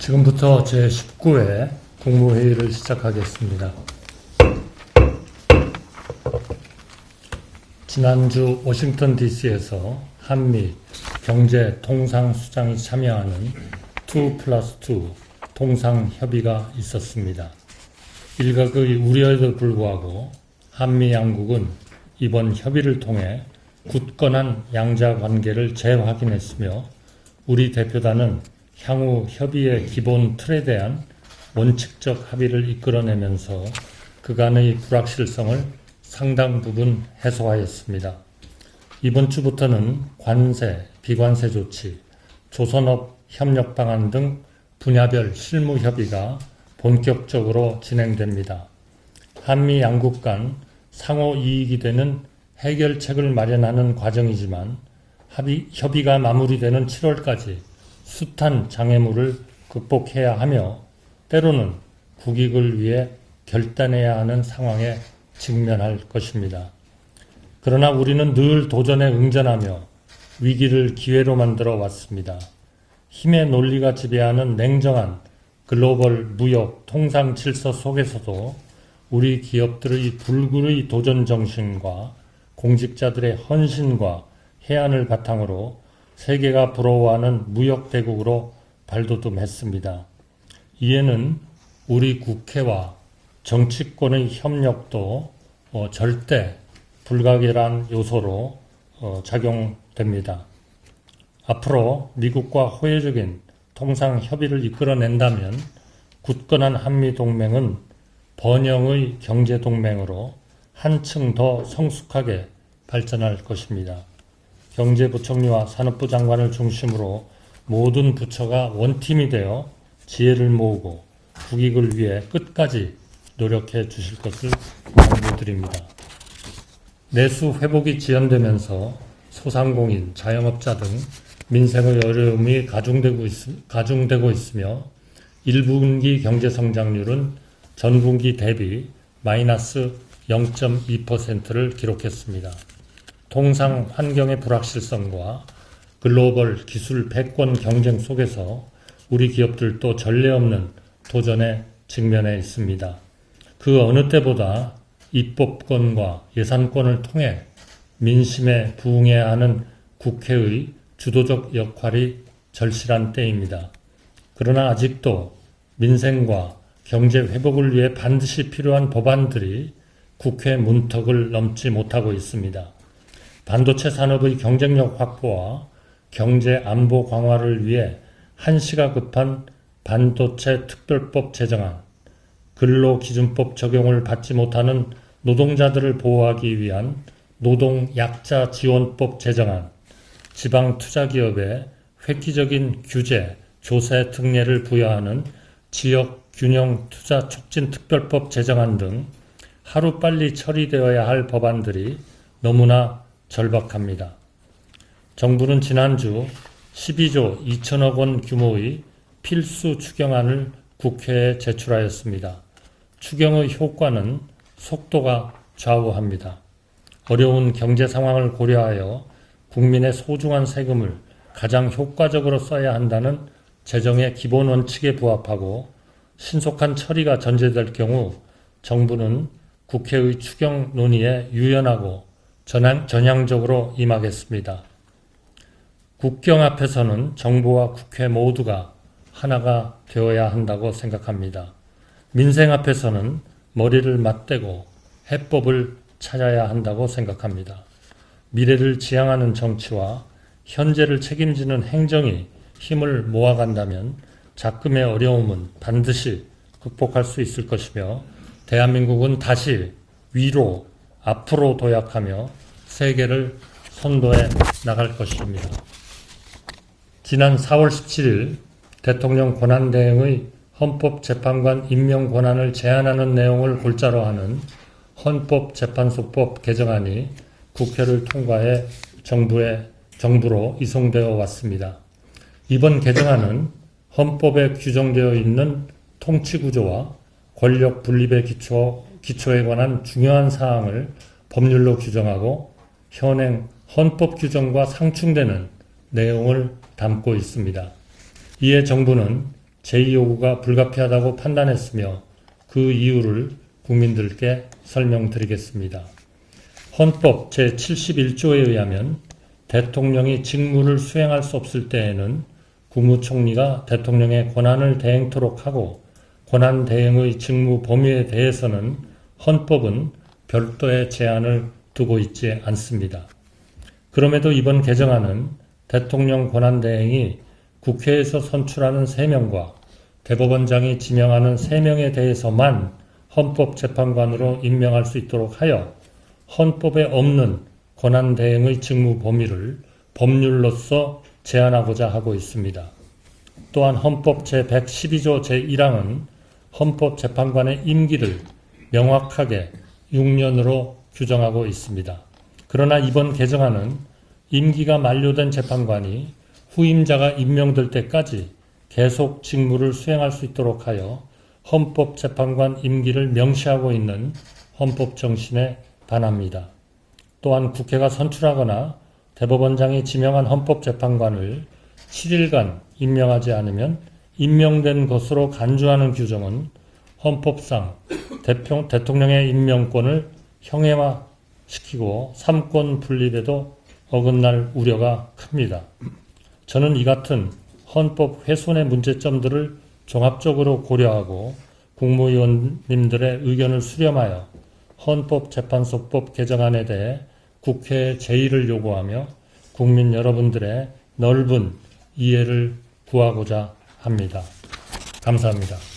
지금부터 제19회 국무회의를 시작하겠습니다. 지난주 워싱턴 DC에서 한미 경제통상수장이 참여하는 2+2 통상협의가 있었습니다. 일각의 우려에도 불구하고 한미 양국은 이번 협의를 통해 굳건한 양자관계를 재확인했으며 우리 대표단은 향후 협의의 기본 틀에 대한 원칙적 합의를 이끌어내면서 그간의 불확실성을 상당 부분 해소하였습니다. 이번 주부터는 관세, 비관세 조치, 조선업 협력 방안 등 분야별 실무 협의가 본격적으로 진행됩니다. 한미 양국 간 상호 이익이 되는 해결책을 마련하는 과정이지만 협의가 마무리되는 7월까지 숱한 장애물을 극복해야 하며 때로는 국익을 위해 결단해야 하는 상황에 직면할 것입니다. 그러나 우리는 늘 도전에 응전하며 위기를 기회로 만들어 왔습니다. 힘의 논리가 지배하는 냉정한 글로벌 무역 통상 질서 속에서도 우리 기업들의 불굴의 도전 정신과 공직자들의 헌신과 해안을 바탕으로 세계가 부러워하는 무역 대국으로 발돋움했습니다. 이에는 우리 국회와 정치권의 협력도 절대 불가결한 요소로 작용됩니다. 앞으로 미국과 호혜적인 통상 협의를 이끌어낸다면 굳건한 한미 동맹은 번영의 경제 동맹으로 한층 더 성숙하게 발전할 것입니다. 경제부총리와 산업부 장관을 중심으로 모든 부처가 원팀이 되어 지혜를 모으고 국익을 위해 끝까지 노력해 주실 것을 당부드립니다. 내수 회복이 지연되면서 소상공인, 자영업자 등 민생의 어려움이 가중되고 있으며 1분기 경제성장률은 전분기 대비 마이너스 0.2%를 기록했습니다. 통상 환경의 불확실성과 글로벌 기술 패권 경쟁 속에서 우리 기업들도 전례 없는 도전에 직면해 있습니다. 그 어느 때보다 입법권과 예산권을 통해 민심에 부응해야 하는 국회의 주도적 역할이 절실한 때입니다. 그러나 아직도 민생과 경제 회복을 위해 반드시 필요한 법안들이 국회 문턱을 넘지 못하고 있습니다. 반도체 산업의 경쟁력 확보와 경제 안보 강화를 위해 한시가 급한 반도체 특별법 제정안, 근로기준법 적용을 받지 못하는 노동자들을 보호하기 위한 노동약자 지원법 제정안, 지방투자기업에 획기적인 규제, 조세 특례를 부여하는 지역균형 투자 촉진 특별법 제정안 등 하루빨리 처리되어야 할 법안들이 너무나 절박합니다. 정부는 지난주 12조 2천억 원 규모의 필수 추경안을 국회에 제출하였습니다. 추경의 효과는 속도가 좌우합니다. 어려운 경제 상황을 고려하여 국민의 소중한 세금을 가장 효과적으로 써야 한다는 재정의 기본 원칙에 부합하고 신속한 처리가 전제될 경우 정부는 국회의 추경 논의에 유연하고 전향적으로 임하겠습니다. 국경 앞에서는 정부와 국회 모두가 하나가 되어야 한다고 생각합니다. 민생 앞에서는 머리를 맞대고 해법을 찾아야 한다고 생각합니다. 미래를 지향하는 정치와 현재를 책임지는 행정이 힘을 모아간다면 작금의 어려움은 반드시 극복할 수 있을 것이며 대한민국은 다시 위로 앞으로 도약하며 세계를 선도해 나갈 것입니다. 지난 4월 17일 대통령 권한대행의 헌법재판관 임명 권한을 제한하는 내용을 골자로 하는 헌법재판소법 개정안이 국회를 통과해 정부로 이송되어 왔습니다. 이번 개정안은 헌법에 규정되어 있는 통치구조와 권력 분립의 기초에 관한 중요한 사항을 법률로 규정하고 현행 헌법 규정과 상충되는 내용을 담고 있습니다. 이에 정부는 제2요구가 불가피하다고 판단했으며 그 이유를 국민들께 설명드리겠습니다. 헌법 제71조에 의하면 대통령이 직무를 수행할 수 없을 때에는 국무총리가 대통령의 권한을 대행토록 하고 권한 대행의 직무 범위에 대해서는 헌법은 별도의 제한을 두고 있지 않습니다. 그럼에도 이번 개정안은 대통령 권한 대행이 국회에서 선출하는 3명과 대법원장이 지명하는 3명에 대해서만 헌법재판관으로 임명할 수 있도록 하여 헌법에 없는 권한 대행의 직무 범위를 법률로서 제한하고자 하고 있습니다. 또한 헌법 제112조 제1항은 헌법재판관의 임기를 명확하게 6년으로 규정하고 있습니다. 그러나 이번 개정안은 임기가 만료된 재판관이 후임자가 임명될 때까지 계속 직무를 수행할 수 있도록 하여 헌법재판관 임기를 명시하고 있는 헌법 정신에 반합니다. 또한 국회가 선출하거나 대법원장이 지명한 헌법재판관을 7일간 임명하지 않으면 임명된 것으로 간주하는 규정은 헌법상 대통령의 임명권을 형해화시키고 삼권 분립에도 어긋날 우려가 큽니다. 저는 이 같은 헌법 훼손의 문제점들을 종합적으로 고려하고 국무위원님들의 의견을 수렴하여 헌법재판소법 개정안에 대해 국회의 제의를 요구하며 국민 여러분들의 넓은 이해를 구하고자 합니다. 감사합니다.